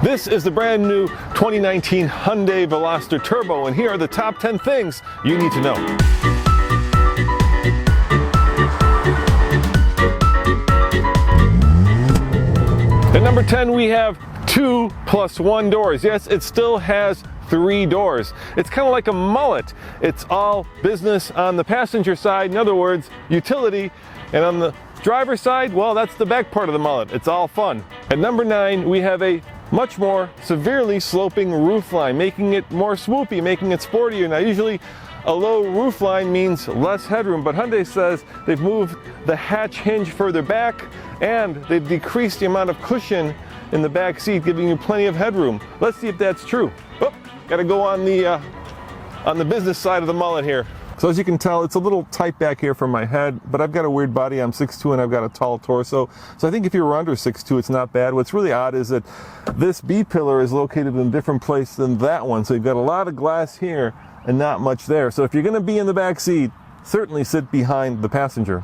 This is the brand new 2019 Hyundai Veloster Turbo, and here are the top 10 things you need to know. At number 10, we have 2+1 doors. Yes, it still has 3 doors. It's kind of like a mullet. It's all business on the passenger side, in other words, utility, and on the driver's side, well, that's the back part of the mullet. It's all fun. At number 9, we have a much more severely sloping roofline, making it more swoopy, making it sportier. Now, usually a low roofline means less headroom, but Hyundai says they've moved the hatch hinge further back and they've decreased the amount of cushion in the back seat, giving you plenty of headroom. Let's see if that's true. Oh, gotta go on the business side of the mullet here. So as you can tell, it's a little tight back here from my head, but I've got a weird body. I'm 6'2" and I've got a tall torso. So I think if you're under 6'2", it's not bad. What's really odd is that this B-pillar is located in a different place than that one. So you've got a lot of glass here and not much there. So if you're gonna be in the back seat, certainly sit behind the passenger.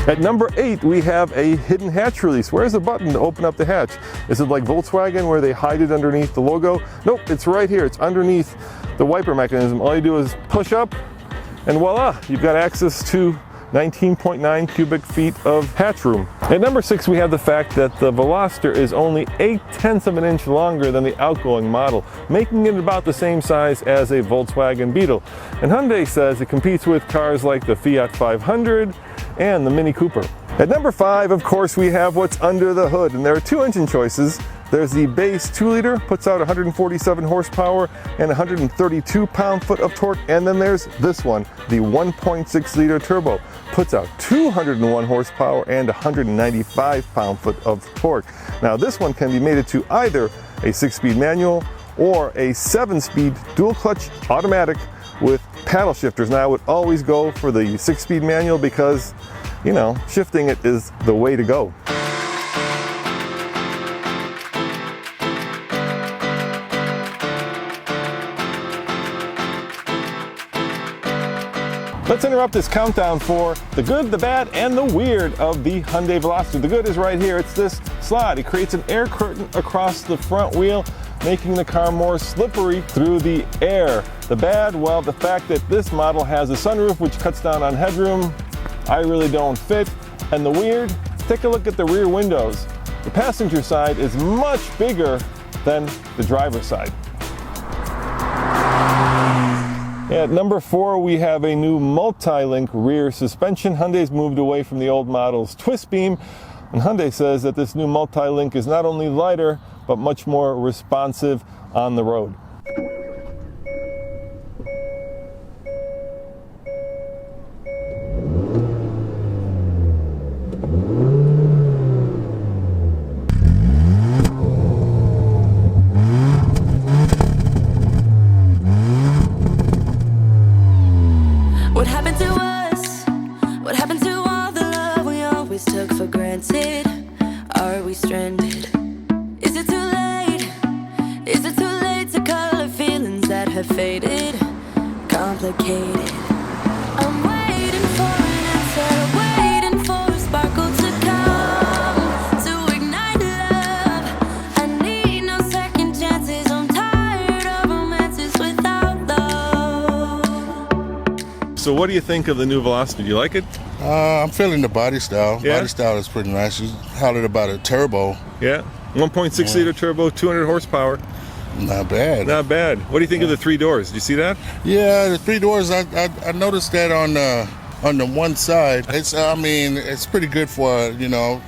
At number 8, we have a hidden hatch release. Where's the button to open up the hatch? Is it like Volkswagen where they hide it underneath the logo? Nope, it's right here. It's underneath the wiper mechanism. All you do is push up and voila, you've got access to 19.9 cubic feet of hatch room. At number 6, we have the fact that the Veloster is only 0.8 of an inch longer than the outgoing model, making it about the same size as a Volkswagen Beetle. And Hyundai says it competes with cars like the Fiat 500 and the Mini Cooper. At number 5, of course, we have what's under the hood, and there are 2 engine choices. There's the base 2-liter, puts out 147 horsepower and 132 pound-foot of torque, and then there's this one, the 1.6-liter turbo, puts out 201 horsepower and 195 pound-foot of torque. Now this one can be mated to either a 6-speed manual or a 7-speed dual-clutch automatic with paddle shifters. Now I would always go for the 6-speed manual because, you know, shifting it is the way to go. Let's interrupt this countdown for the good, the bad, and the weird of the Hyundai Veloster. The good is right here. It's this slide. It creates an air curtain across the front wheel, making the car more slippery through the air. The bad, well, the fact that this model has a sunroof which cuts down on headroom. I really don't fit. And the weird, take a look at the rear windows. The passenger side is much bigger than the driver's side. At number 4, we have a new multi-link rear suspension. Hyundai's moved away from the old model's twist beam, and Hyundai says that this new multi-link is not only lighter, but much more responsive on the road. What happened to us? What happened to all the love we always took for granted? Are we stranded? Is it too late? Is it too late to color feelings that have faded? Complicated. I'm waiting for an answer, waiting for a sparkle to come to ignite love. I need no second chances. I'm tired of romances without love. So what do you think of the new Veloster? Do you like it? I'm feeling the body style. Yeah? Body style is pretty nice. You hollered about a turbo. Yeah, 1.6-liter turbo, 200 horsepower. Not bad. Not bad. What do you think of the 3 doors? Did you see that? Yeah, the 3 doors. I noticed that on the one side. It's pretty good for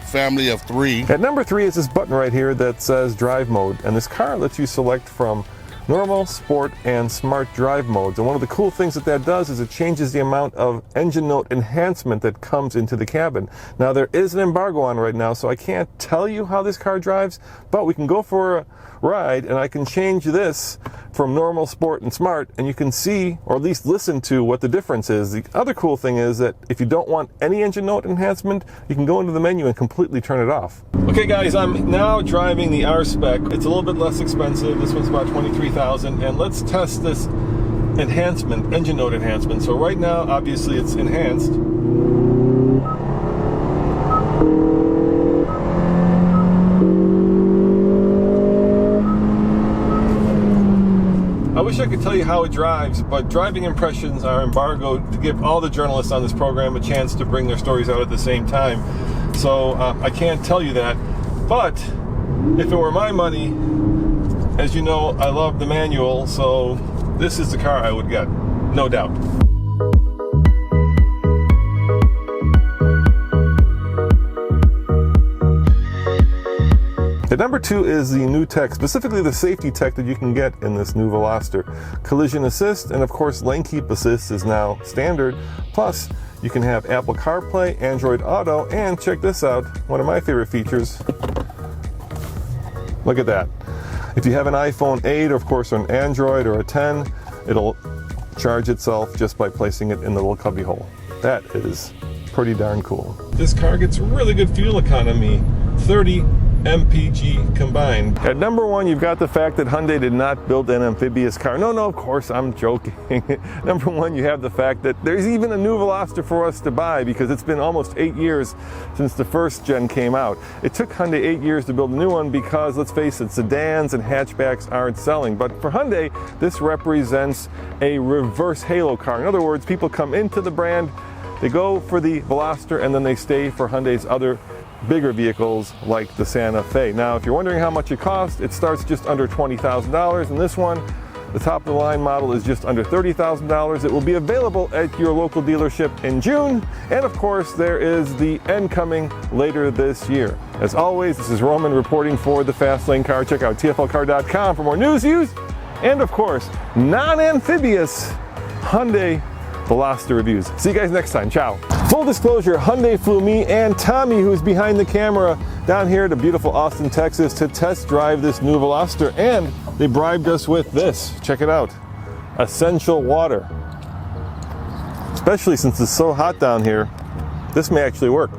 family of 3. At number 3 is this button right here that says drive mode, and this car lets you select from normal, sport, and smart drive modes. And one of the cool things that does is it changes the amount of engine note enhancement that comes into the cabin. Now there is an embargo on right now, so I can't tell you how this car drives, but we can go for a ride and I can change this from normal, sport, and smart, and you can see, or at least listen to, what the difference is. The other cool thing is that if you don't want any engine note enhancement, you can go into the menu and completely turn it off. Okay guys, I'm now driving the R-Spec. It's a little bit less expensive. This one's about $23,000, and let's test this enhancement, engine note enhancement. So right now, obviously it's enhanced. I wish I could tell you how it drives, but driving impressions are embargoed to give all the journalists on this program a chance to bring their stories out at the same time. So I can't tell you that. But if it were my money, as you know, I love the manual, so this is the car I would get, no doubt. At number 2 is the new tech, specifically the safety tech that you can get in this new Veloster. Collision assist and of course lane keep assist is now standard. Plus you can have Apple CarPlay, Android Auto, and check this out, one of my favorite features. Look at that. If you have an iPhone 8, of course, or an Android or a 10, it'll charge itself just by placing it in the little cubby hole. That is pretty darn cool. This car gets really good fuel economy, 30 mpg combined. At number 1, you've got the fact that Hyundai did not build an amphibious car. No, of course, I'm joking. Number 1, you have the fact that there's even a new Veloster for us to buy because it's been almost 8 years since the first gen came out. It took Hyundai 8 years to build a new one because, let's face it, sedans and hatchbacks aren't selling. But for Hyundai, this represents a reverse halo car. In other words, people come into the brand, they go for the Veloster, and then they stay for Hyundai's other bigger vehicles like the Santa Fe. Now, if you're wondering how much it costs, it starts just under $20,000, and this one, the top of the line model, is just under $30,000. It will be available at your local dealership in June, and of course there is the end coming later this year. As always, this is Roman reporting for the Fast Lane Car. Check out tflcar.com for more news, and of course non-amphibious Hyundai Veloster reviews. See you guys next time. Ciao. Full disclosure, Hyundai flew me and Tommy, who's behind the camera, down here to beautiful Austin, Texas to test drive this new Veloster, and they bribed us with this. Check it out. Essential water. Especially since it's so hot down here, this may actually work.